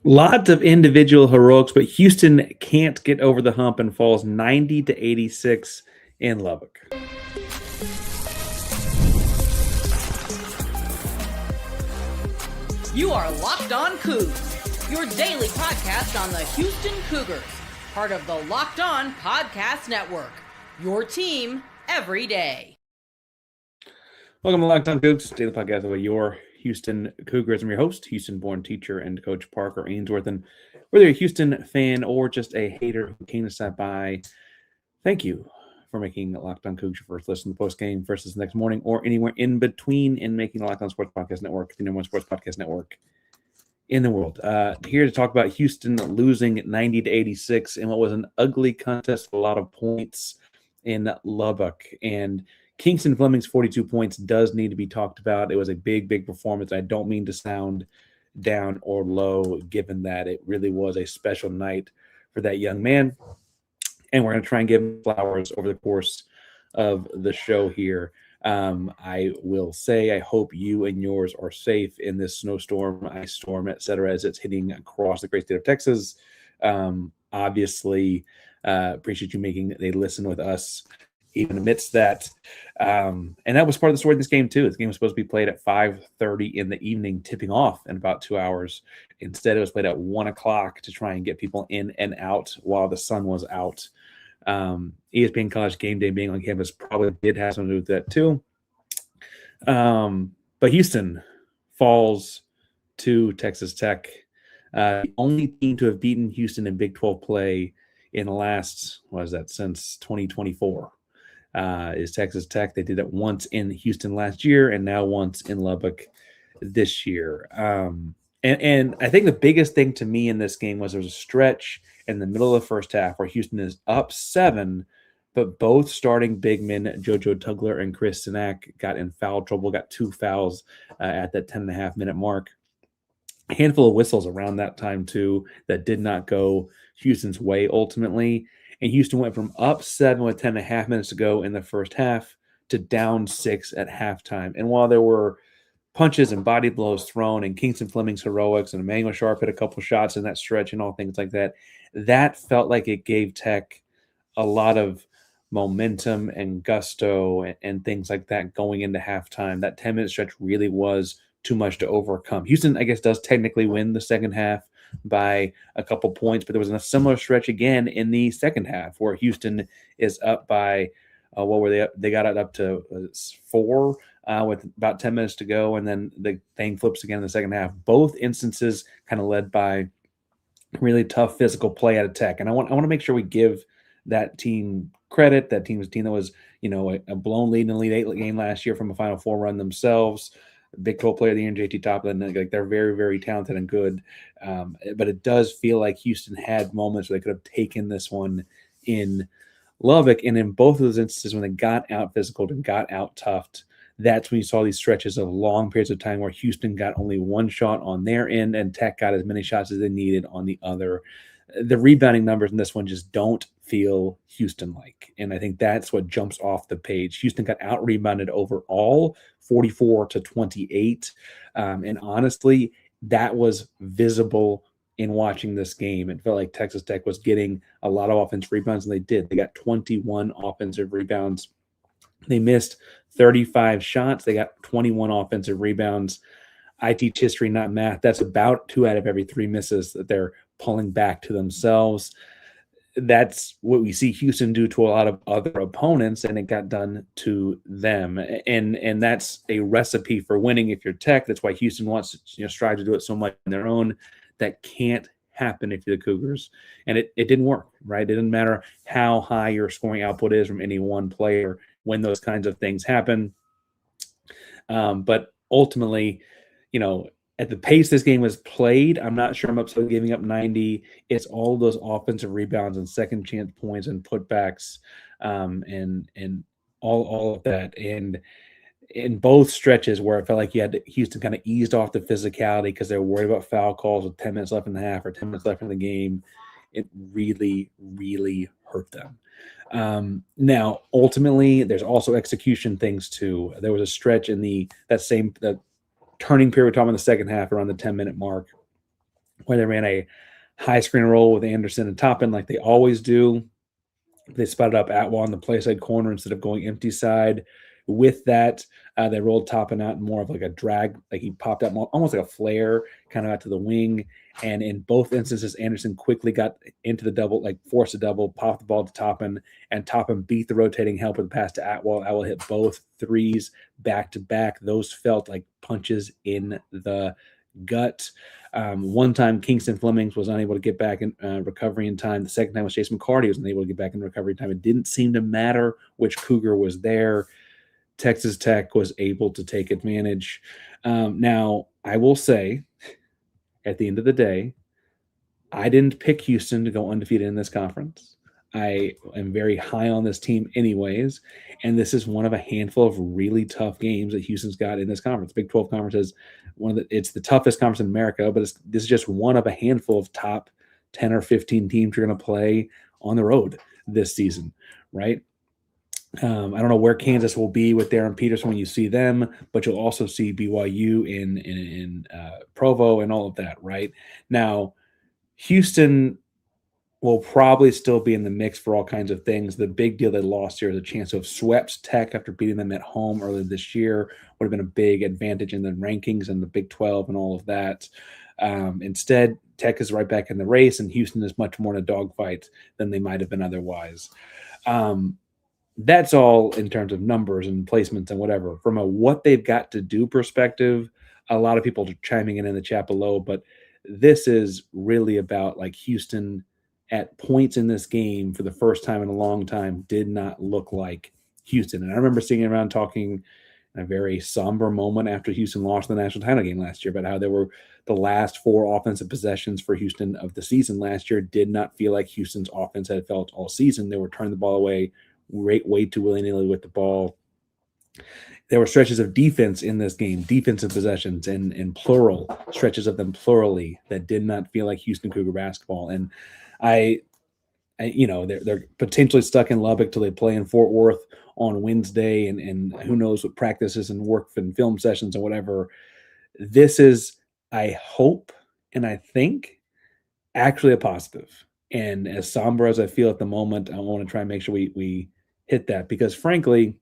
Lots of individual heroics, but Houston can't get over the hump and falls 90-86 in Lubbock. You are Locked On Coogs, your daily podcast on the Houston Cougars, part of the Locked On Podcast Network, your team every day. Welcome to Locked On Coogs, daily podcast about your Houston Cougars. I'm your host, Houston-born teacher and coach Parker Ainsworth. And whether you're a Houston fan or just a hater who came to stop by, thank you for making Locked On Coogs your first listen to the post-game versus the next morning or anywhere in between and making the Locked On Sports Podcast Network the number one sports podcast network in the world. Here to talk about Houston losing 90-86 in what was an ugly contest, a lot of points in Lubbock. And Kingston Fleming's 42 points does need to be talked about. It was a big performance. I don't mean to sound down or low, given that it really was a special night for that young man. And we're going to try and give him flowers over the course of the show here. I will say I hope you and yours are safe in this snowstorm, ice storm, etc., as it's hitting across the great state of Texas. Obviously, appreciate you making a listen with us even amidst that. And that was part of the story of this game, too. This game was supposed to be played at 5:30 in the evening, tipping off in about 2 hours. Instead, it was played at 1 o'clock to try and get people in and out while the sun was out. ESPN College GameDay being on campus probably did have something to do with that, too. But Houston falls to Texas Tech. The only team to have beaten Houston in Big 12 play in the last, since 2024. Is Texas Tech. They did it once in Houston last year and now once in Lubbock this year. And I think the biggest thing to me in this game was there was a stretch in the middle of the first half where Houston is up 7, but both starting big men, JoJo Tugler and Chris Cenac, got in foul trouble, got 2 fouls at that 10.5-minute mark. A handful of whistles around that time, too, that did not go Houston's way ultimately. And Houston went from up 7 with 10.5 minutes to go in the first half to down 6 at halftime. And while there were punches and body blows thrown and Kingston Fleming's heroics and Emanuel Sharp hit a couple shots in that stretch and all things like that, that felt like it gave Tech a lot of momentum and gusto and things like that going into halftime. That 10-minute stretch really was too much to overcome. Houston, I guess, does technically win the second half by a couple points, but there was a similar stretch again in the second half where Houston is up by what were they? They got it up to 4 with about 10 minutes to go, and then the thing flips again in the second half. Both instances kind of led by really tough physical play out of Tech, and I want to make sure we give that team credit. That team was a team that was a blown lead in the Elite 8 game last year from a Final Four run themselves. Big 12 player of the year, JT Toplin. Like, they're very, very talented and good. But it does feel like Houston had moments where they could have taken this one in Lubbock. And in both of those instances, when they got out physical and got out toughed, that's when you saw these stretches of long periods of time where Houston got only one shot on their end and Tech got as many shots as they needed on the other. The rebounding numbers in this one just don't feel Houston-like. And I think that's what jumps off the page. Houston got out-rebounded overall, 44-28. And honestly, that was visible in watching this game. It felt like Texas Tech was getting a lot of offensive rebounds, and they did. They got 21 offensive rebounds. They missed 35 shots. They got 21 offensive rebounds. I teach history, not math. That's about 2 out of every 3 misses that they're pulling back to themselves. That's what we see Houston do to a lot of other opponents, and it got done to them. And that's a recipe for winning if you're Tech. That's why Houston wants to strive to do it so much on their own. That can't happen if you're the Cougars. And it didn't work, right? It didn't matter how high your scoring output is from any one player when those kinds of things happen. But ultimately, at the pace this game was played, I'm not sure I'm upset with giving up 90. It's all those offensive rebounds and second chance points and putbacks and all of that. And in both stretches where it felt like you had Houston kind of eased off the physicality because they were worried about foul calls with 10 minutes left in the half or 10 minutes left in the game, it really, really hurt them. Now, ultimately, there's also execution things too. There was a stretch in that turning period we're talking about in the second half around the 10-minute mark where they ran a high screen roll with Anderson and Toppin like they always do. They spotted up Atwell on the play side corner instead of going empty side. With that, they rolled Toppin out in more of like a drag, like he popped out almost like a flare, kind of out to the wing. And in both instances, Anderson quickly got into the double, like forced a double, popped the ball to Toppin, and Toppin beat the rotating help with a pass to Atwell. Atwell hit both threes back to back. Those felt like punches in the gut. One time, Kingston Flemings was unable to get back in recovery in time. The second time was Chase McCarty was unable to get back in recovery time. It didn't seem to matter which Cougar was there. Texas Tech was able to take advantage. Now, I will say, at the end of the day, I didn't pick Houston to go undefeated in this conference. I am very high on this team anyways, and this is one of a handful of really tough games that Houston's got in this conference. Big 12 conference is it's the toughest conference in America, but this is just one of a handful of top 10 or 15 teams you're going to play on the road this season, right? I don't know where Kansas will be with Darren Peterson when you see them, but you'll also see BYU in Provo and all of that, right? Now, Houston will probably still be in the mix for all kinds of things. The big deal they lost here is a chance to have swept Tech after beating them at home earlier this year. Would have been a big advantage in the rankings and the Big 12 and all of that. Instead, Tech is right back in the race, and Houston is much more in a dogfight than they might have been otherwise. That's all in terms of numbers and placements and whatever. From a what they've got to do perspective, a lot of people are chiming in the chat below, but this is really about like Houston at points in this game for the first time in a long time did not look like Houston. And I remember sitting around talking in a very somber moment after Houston lost the national title game last year about how there were the last 4 offensive possessions for Houston of the season last year did not feel like Houston's offense had felt all season. They were turning the ball away way too willy-nilly with the ball. There were stretches of defense in this game, defensive possessions in plural, stretches of them plurally that did not feel like Houston Cougar basketball. And I they're potentially stuck in Lubbock till they play in Fort Worth on Wednesday, and who knows what practices and work and film sessions and whatever. This is, I hope and I think, actually a positive. And as somber as I feel at the moment, I want to try and make sure we hit that because, frankly,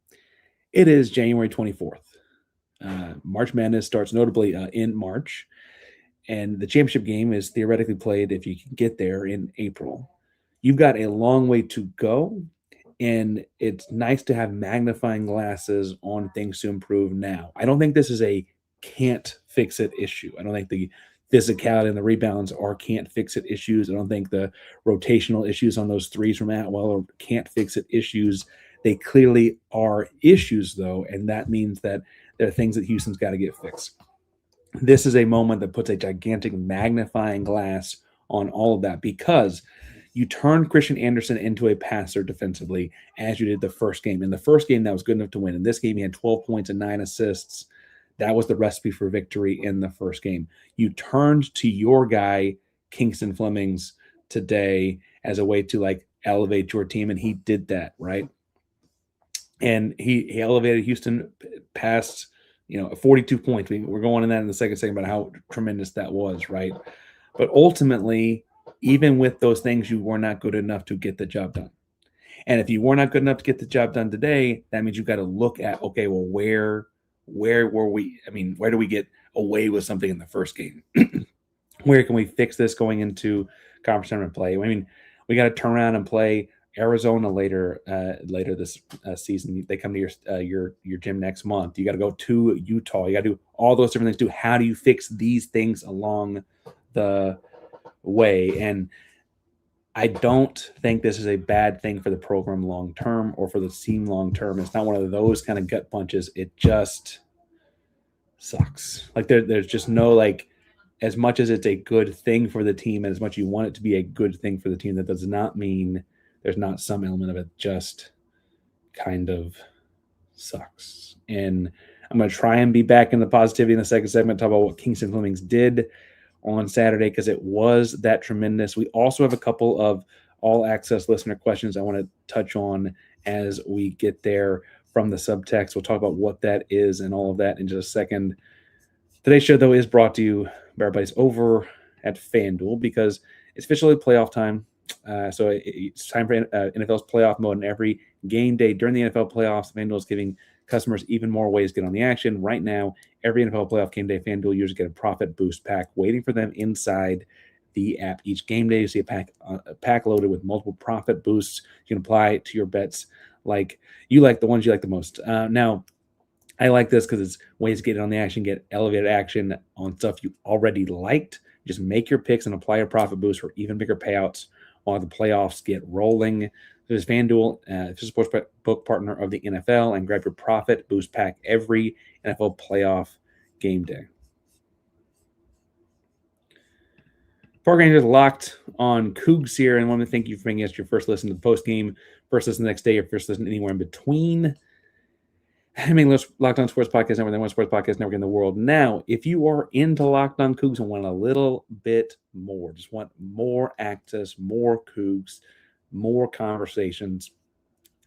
it is January 24th. March Madness starts notably in March, and the championship game is theoretically played, if you can get there, in April. You've got a long way to go, and it's nice to have magnifying glasses on things to improve now. I don't think this is a can't-fix-it issue. I don't think the physicality and the rebounds are can't-fix-it issues. I don't think the rotational issues on those threes from Atwell are can't-fix-it issues. They clearly are issues, though, and that means that there are things that Houston's got to get fixed. This is a moment that puts a gigantic magnifying glass on all of that because you turned Christian Anderson into a passer defensively as you did the first game. In the first game, that was good enough to win. In this game, he had 12 points and 9 assists. That was the recipe for victory in the first game. You turned to your guy, Kingston Flemings, today as a way to like elevate your team, and he did that, right? And he elevated Houston past 42 points. We're going in that in the second segment about how tremendous that was, right? But ultimately, even with those things, you were not good enough to get the job done. And if you were not good enough to get the job done today, that means you've got to look at, okay, well, where were we? I mean, where do we get away with something in the first game? Where can we fix this going into conference tournament play? I mean, we got to turn around and play Arizona later this season. They come to your gym next month. You got to go to Utah. You got to do all those different things. How do you fix these things along the way? And I don't think this is a bad thing for the program long term or for the team long term. It's not one of those kind of gut punches. It just sucks. Like there's just no like, as much as it's a good thing for the team and as much as you want it to be a good thing for the team, that does not mean there's not some element of it just kind of sucks. And I'm going to try and be back in the positivity in the second segment, talk about what Kingston Flemings did on Saturday because it was that tremendous. We also have a couple of all-access listener questions I want to touch on as we get there from the subtext. We'll talk about what that is and all of that in just a second. Today's show, though, is brought to you by our buddies over at FanDuel because it's officially playoff time. So it's time for NFL's playoff mode, and every game day during the NFL playoffs, FanDuel is giving customers even more ways to get on the action. Right now, every NFL playoff game day, FanDuel users get a profit boost pack waiting for them inside the app. Each game day, you see a pack loaded with multiple profit boosts you can apply to your bets like you like the ones you like the most. Now, I like this because it's ways to get on the action, get elevated action on stuff you already liked. Just make your picks and apply a profit boost for even bigger payouts while the playoffs get rolling. There's FanDuel, official sportsbook partner of the NFL, and grab your profit boost pack every NFL playoff game day. Park Rangers locked on Coogs here, and I want to thank you for bringing us your first listen to the post game, first listen the next day, your first listen anywhere in between. I mean, Locked On Sports Podcast Network, the one sports podcast network in the world. Now, if you are into Locked On Cougs and want a little bit more, just want more access, more Cougs, more conversations,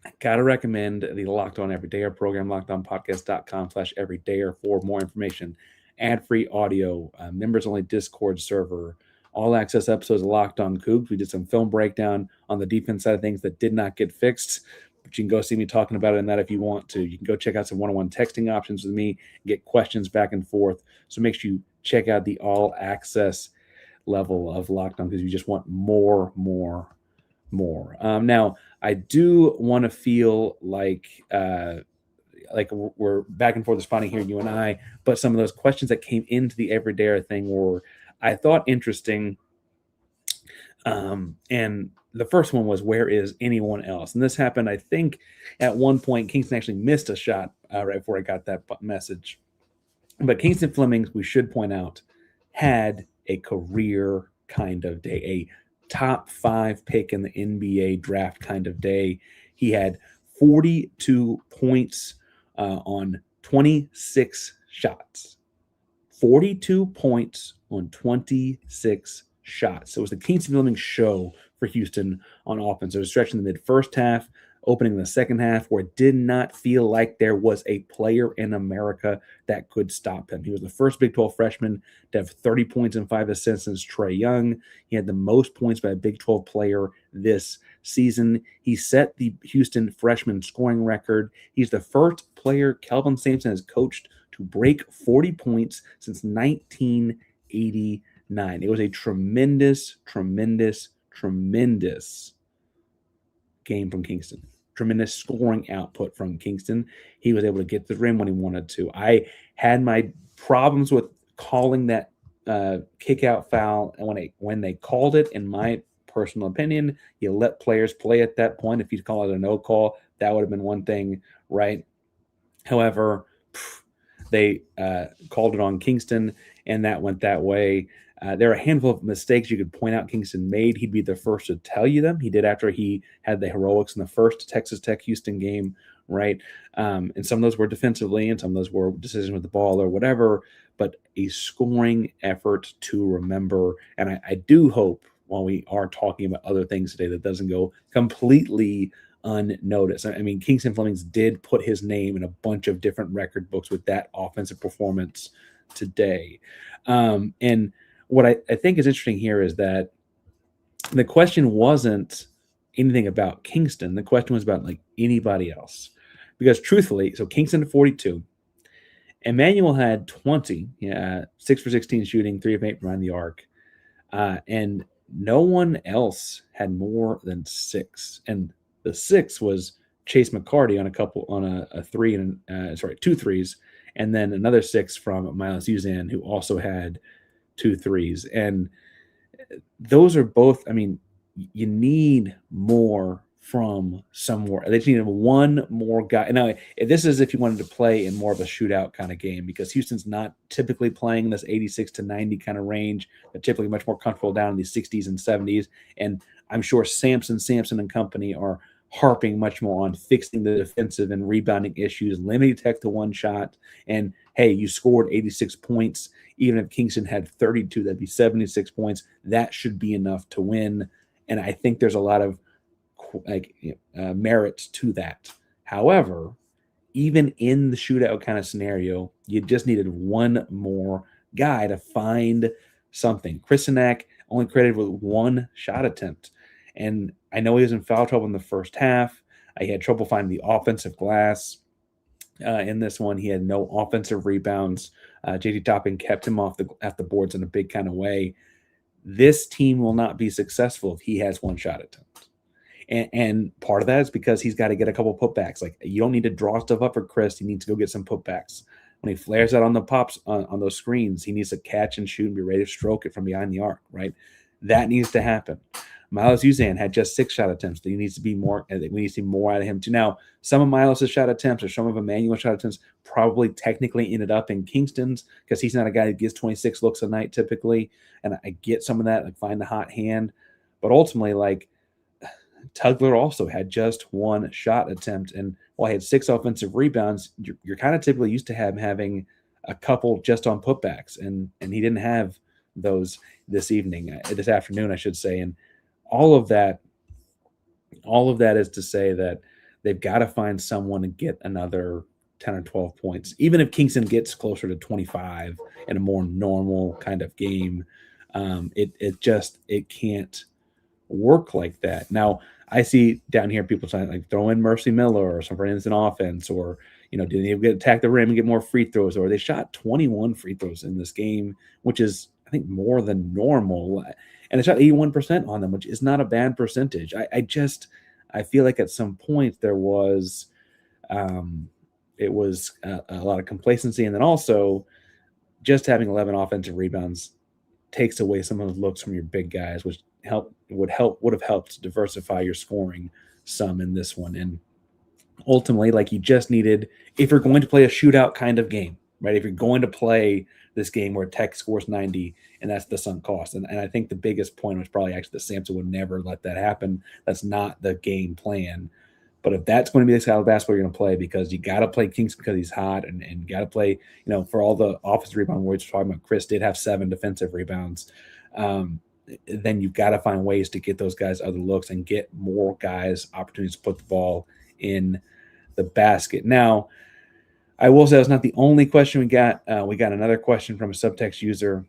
I got to recommend the Locked On Everydayer program, lockedonpodcast.com/everydayer for more information, ad-free audio, members-only Discord server, all-access episodes of Locked On Cougs. We did some film breakdown on the defense side of things that did not get fixed. But you can go see me talking about it in that if you want to. You can go check out some one-on-one texting options with me, get questions back and forth. So make sure you check out the all-access level of Locked On because you just want more. Now, I do want to feel like we're back and forth responding here, you and I, but some of those questions that came into the Everydayer thing were, I thought, interesting. And the first one was, where is anyone else? And this happened, I think, at one point. Kingston actually missed a shot right before I got that message. But Kingston Flemings, we should point out, had a career kind of day, a top 5 pick in the NBA draft kind of day. He had 42 points on 26 shots. 42 points on 26 shots. So it was the Kingston Flemings show for Houston on offense. There was a stretch in the mid-first half, opening in the second half, where it did not feel like there was a player in America that could stop him. He was the first Big 12 freshman to have 30 points and 5 assists since Trae Young. He had the most points by a Big 12 player this season. He set the Houston freshman scoring record. He's the first player Kelvin Sampson has coached to break 40 points since 1989. It was a tremendous game from Kingston. Tremendous scoring output from Kingston. He was able to get to the rim when he wanted to. I had my problems with calling that kick out foul, and when they called it, in my personal opinion, you let players play at that point. If you call it a no call, that would have been one thing, right? However, they called it on Kingston, and that went that way. There are a handful of mistakes you could point out Kingston made. He'd be the first to tell you them. He did after he had the heroics in the first Texas Tech Houston game, right? And some of those were defensively, and some of those were decisions with the ball or whatever, but a scoring effort to remember. And I do hope, while we are talking about other things today, that doesn't go completely unnoticed. I mean, Kingston Flemings did put his name in a bunch of different record books with that offensive performance today. And what I think is interesting here is that the question wasn't anything about Kingston. The question was about like anybody else. Because truthfully, so Kingston 42, Emanuel had 20, 6 for 16 shooting, 3 of 8 behind the arc. And no one else had more than 6. And the 6 was Chase McCarty on a 3 and 2 threes, and then another 6 from Miles Uzan, who also had 2 threes. And those are both, I mean, you need more from somewhere. They just needed one more guy. Now, this is if you wanted to play in more of a shootout kind of game, because Houston's not typically playing this 86 to 90 kind of range. They're typically much more comfortable down in the 60s and 70s. And I'm sure Sampson and company are harping much more on fixing the defensive and rebounding issues, limiting Tech to one shot. And hey, you scored 86 points. Even if Kingston had 32, that'd be 76 points. That should be enough to win. And I think there's a lot of merit to that. However, even in the shootout kind of scenario, you just needed one more guy to find something. Chris Cenac only credited with 1 shot attempt. And I know he was in foul trouble in the first half. He had trouble finding the offensive glass. In this one, he had no offensive rebounds. JT Toppin kept him off the boards in a big kind of way. This team will not be successful if he has 1 shot attempt. And part of that is because he's got to get a couple putbacks. Like, you don't need to draw stuff up for Chris. He needs to go get some putbacks. When he flares out on the pops on those screens, he needs to catch and shoot and be ready to stroke it from behind the arc, right? That needs to happen. Miles Uzan had just 6 shot attempts. He needs to be more. We need to see more out of him too. Now, some of Miles' shot attempts or some of Emanuel's shot attempts probably technically ended up in Kingston's because he's not a guy that gets 26 looks a night typically. And I get some of that, like find the hot hand. But ultimately, like, Tugler also had just 1 shot attempt. And while he had 6 offensive rebounds, you're kind of typically used to him having a couple just on putbacks. And he didn't have those this afternoon, I should say. And all of that is to say that they've got to find someone to get another 10 or 12 points. Even if Kingston gets closer to 25 in a more normal kind of game, it can't work like that. Now, I see down here people saying, like, throw in Mercy Miller or some for instant offense, or, did they get attack the rim and get more free throws? Or they shot 21 free throws in this game, which is, I think, more than normal. And they shot 81% on them, which is not a bad percentage. I feel like at some point there was, it was a lot of complacency, and then also just having 11 offensive rebounds takes away some of those looks from your big guys, which would have helped diversify your scoring some in this one. And ultimately, like, you just needed, if you're going to play a shootout kind of game, right? If you're going to play this game where Tech scores 90 and that's the sunk cost. And I think the biggest point was probably actually that Sampson would never let that happen. That's not the game plan. But if that's going to be the style of basketball you're going to play, because you got to play Kingston because he's hot, and got to play, for all the offensive rebound words we're talking about, Chris did have 7 defensive rebounds. Then you've got to find ways to get those guys other looks and get more guys opportunities to put the ball in the basket. Now, I will say that's not the only question we got. We got another question from a subtext user.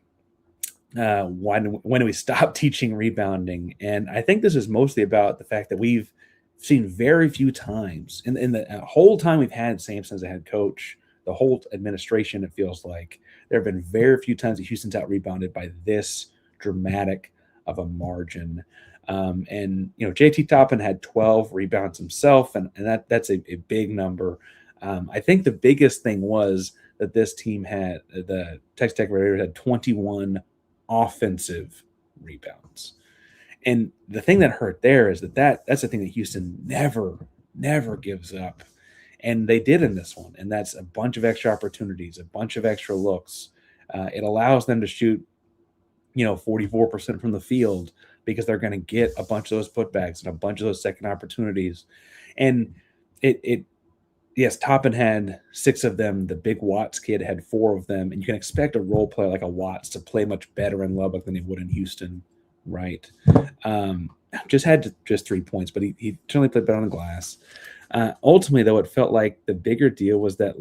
When do we stop teaching rebounding? And I think this is mostly about the fact that we've seen very few times in the whole time we've had Sampson as a head coach, the whole administration, it feels like there have been very few times that Houston's out rebounded by this dramatic of a margin. And JT Toppin had 12 rebounds himself, and that's a big number. I think the biggest thing was that this team had, the Texas Tech Raiders had 21 offensive rebounds. And the thing that hurt there is that's the thing that Houston never gives up. And they did in this one. And that's a bunch of extra opportunities, a bunch of extra looks. It allows them to shoot, 44% from the field, because they're going to get a bunch of those putbacks and a bunch of those second opportunities. And yes, Toppin had 6 of them. The big Watts kid had 4 of them. And you can expect a role player like a Watts to play much better in Lubbock than he would in Houston, right? Just had 3 points, but he certainly played better on the glass. Ultimately, though, it felt like the bigger deal was that,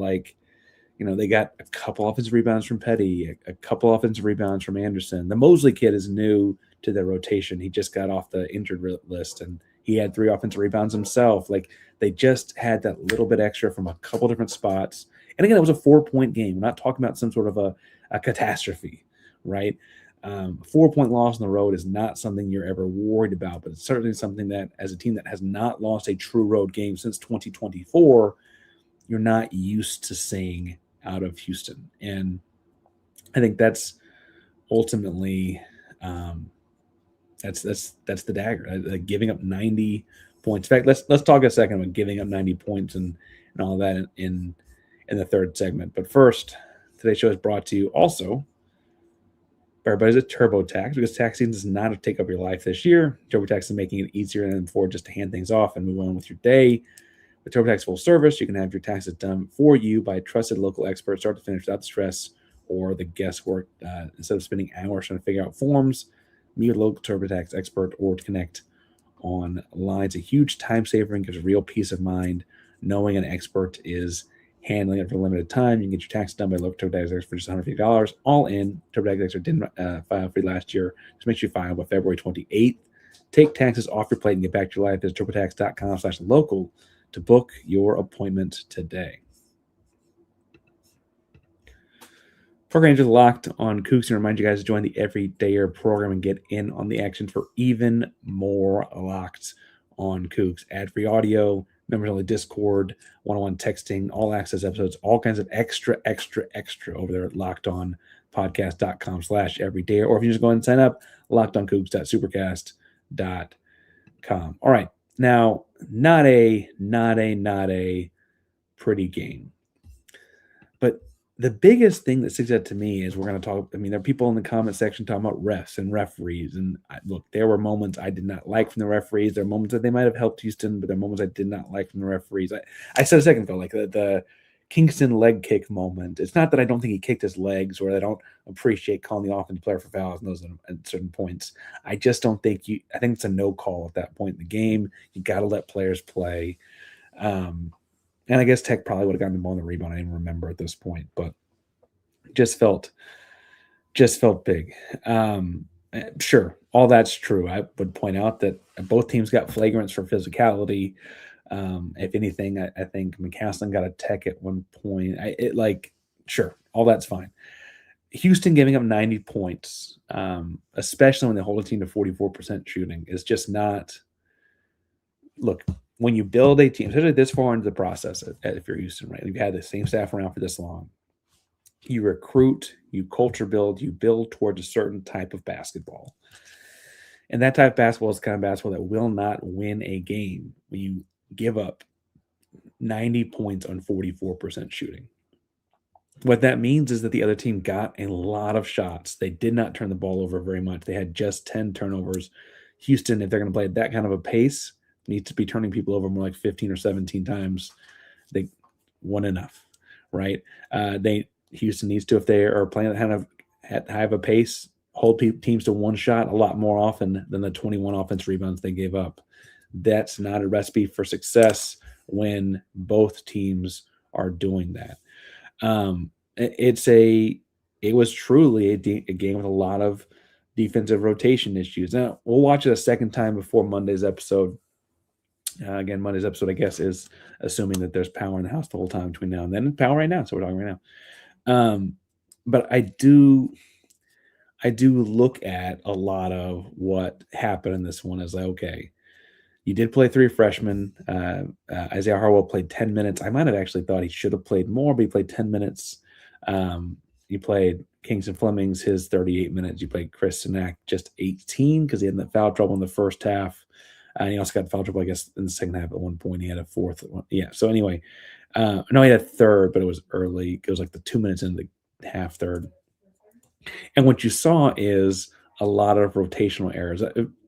they got a couple offensive rebounds from Petty, a couple offensive rebounds from Anderson. The Mosley kid is new to their rotation. He just got off the injured list, and he had 3 offensive rebounds himself. Like, they just had that little bit extra from a couple different spots. And again, it was a 4-point game. We're not talking about some sort of a catastrophe, right? 4-point loss on the road is not something you're ever worried about, but it's certainly something that, as a team that has not lost a true road game since 2024, you're not used to seeing out of Houston. And I think that's ultimately that's the dagger, giving up 90 points. In fact, let's talk a second about giving up 90 points and all that in the third segment. But first, today's show is brought to you also by everybody's at TurboTax, because tax season does not take up your life this year. TurboTax is making it easier than before just to hand things off and move on with your day. With TurboTax Full Service, you can have your taxes done for you by a trusted local expert, start to finish, without the stress or the guesswork. Instead of spending hours trying to figure out forms, meet with a local TurboTax expert or to connect online. It's a huge time saver and gives real peace of mind knowing an expert is handling it for a limited time. You can get your taxes done by local TurboTax for just $150. All in, TurboTax didn't file free last year. Just make sure you file by February 28th. Take taxes off your plate and get back to your life. Visit TurboTax.com/local to book your appointment today. Program to Locked on Coogs and remind you guys to join the Everydayer program and get in on the action for even more Locked on Coogs. Ad-free audio, members only Discord, one-on-one texting, all access episodes, all kinds of extra over there at lockedonpodcast.com/everydayer. Or if you just go ahead and sign up, lockedoncoogs.supercast.com. All right. Now, not a pretty game. But the biggest thing that sticks out to me is we're going to talk. I mean, there are people in the comment section talking about refs and referees. And look, there were moments I did not like from the referees. There are moments that they might have helped Houston, but there are moments I did not like from the referees. I said a second ago, like the Kingston leg kick moment. It's not that I don't think he kicked his legs or that I don't appreciate calling the offensive player for fouls and those at certain points. I just don't think I think it's a no call at that point in the game. You got to let players play. And I guess Tech probably would have gotten the ball on the rebound. I didn't remember at this point, but just felt big. Sure, all that's true. I would point out that both teams got flagrants for physicality. If anything, I think McCaslin got a tech at one point. Sure, all that's fine. Houston giving up 90 points, especially when they hold a team to 44% shooting, is just not. Look, when you build a team, especially this far into the process, if you're Houston, right? You've had the same staff around for this long. You recruit, you culture build, you build towards a certain type of basketball. And that type of basketball is the kind of basketball that will not win a game when you give up 90 points on 44% shooting. What that means is that the other team got a lot of shots. They did not turn the ball over very much. They had just 10 turnovers. Houston, if they're going to play at that kind of a pace, needs to be turning people over more like 15 or 17 times. They won enough, right? Houston needs to, if they are playing at high of a pace, hold teams to one shot a lot more often than the 21 offense rebounds they gave up. That's not a recipe for success when both teams are doing that. It was truly a game with a lot of defensive rotation issues. Now, we'll watch it a second time before Monday's episode. Again, Monday's episode, I guess, is assuming that there's power in the house the whole time between now and then. Power right now, so we're talking right now. But I do look at a lot of what happened in this one as like, okay, you did play three freshmen. Isaiah Harwell played 10 minutes. I might have actually thought he should have played more, but he played 10 minutes. You played Kingston Flemings, his 38 minutes. You played Chris Cenac, just 18 because he had that foul trouble in the first half. And he also got foul trouble, I guess, in the second half at one point. He had a fourth one. Yeah, so anyway, no, he had a third, but it was early. It was like the 2 minutes into the half third. And what you saw is a lot of rotational errors.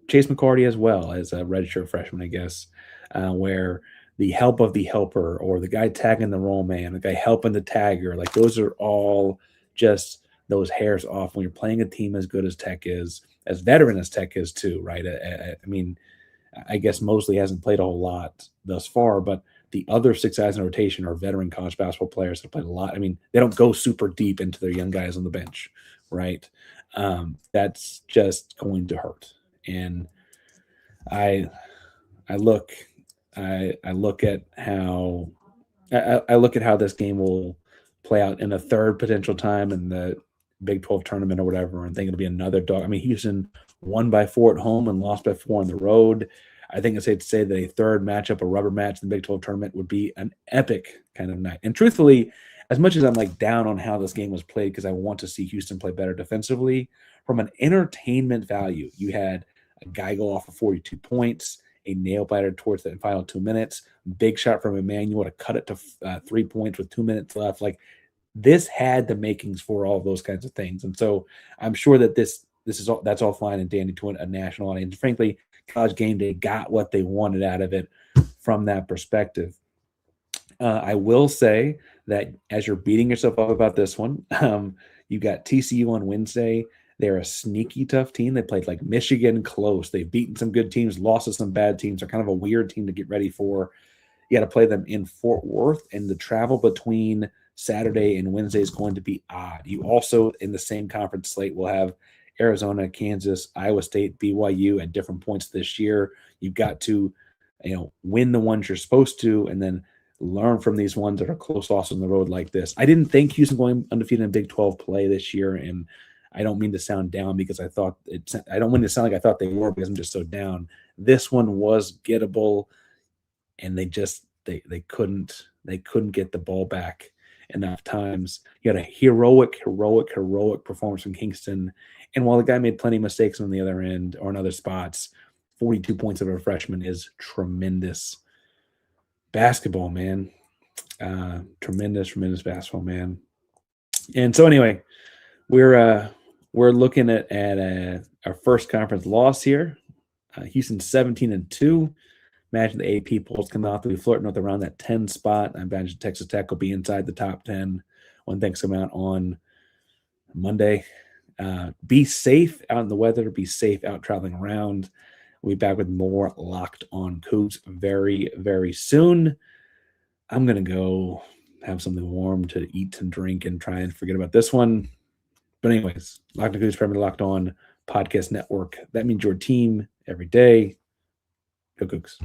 Chase McCarty as well as a redshirt freshman, I guess, where the help of the helper or the guy tagging the roll man, the guy helping the tagger, like those are all just those hairs off when you're playing a team as good as Tech is, as veteran as Tech is too, right? I mean, I guess Mosley hasn't played a whole lot thus far, but the other six guys in rotation are veteran college basketball players that played a lot. I mean, they don't go super deep into their young guys on the bench, right? That's just going to hurt. And I look at how this game will play out in a third potential time in the Big 12 tournament or whatever, and think it'll be another dog. I mean, Houston won by 4 at home and lost by 4 on the road. I think it's safe to say that a third matchup, a rubber match in the Big 12 tournament, would be an epic kind of night. And truthfully, as much as I'm like down on how this game was played because I want to see Houston play better defensively, from an entertainment value, you had a guy go off for 42 points, a nail biter towards the final 2 minutes, big shot from Emanuel to cut it to 3 points with 2 minutes left. Like, this had the makings for all of those kinds of things. And so I'm sure that that's all fine and dandy to a national audience. Frankly, College GameDay got what they wanted out of it from that perspective. I will say that as you're beating yourself up about this one, you got TCU on Wednesday. They're a sneaky tough team. They played like Michigan close. They've beaten some good teams, lost to some bad teams. They're kind of a weird team to get ready for. You got to play them in Fort Worth, and the travel between Saturday and Wednesday is going to be odd. You also, in the same conference slate, will have Arizona, Kansas, Iowa State, BYU at different points this year. You've got to, win the ones you're supposed to, and then learn from these ones that are close losses on the road like this. I didn't think Houston going undefeated in Big 12 play this year, and I don't mean to sound down because I don't mean to sound like I thought they were because I'm just so down. This one was gettable, and they couldn't get the ball back enough times. You had a heroic performance from Kingston, and while the guy made plenty of mistakes on the other end or in other spots, 42 points of a freshman is tremendous basketball, man. Tremendous basketball, man. And so anyway, we're looking at our first conference loss here. Houston 17-2. Imagine the AP polls come out. They'll be flirting with around that 10 spot. I imagine Texas Tech will be inside the top 10 when things come out on Monday. Be safe out in the weather. Be safe out traveling around. We'll be back with more Locked On Coogs very, very soon. I'm going to go have something warm to eat and drink and try and forget about this one. But anyways, Locked On Coogs, Premier Locked On Podcast Network. That means your team every day. Go Coogs.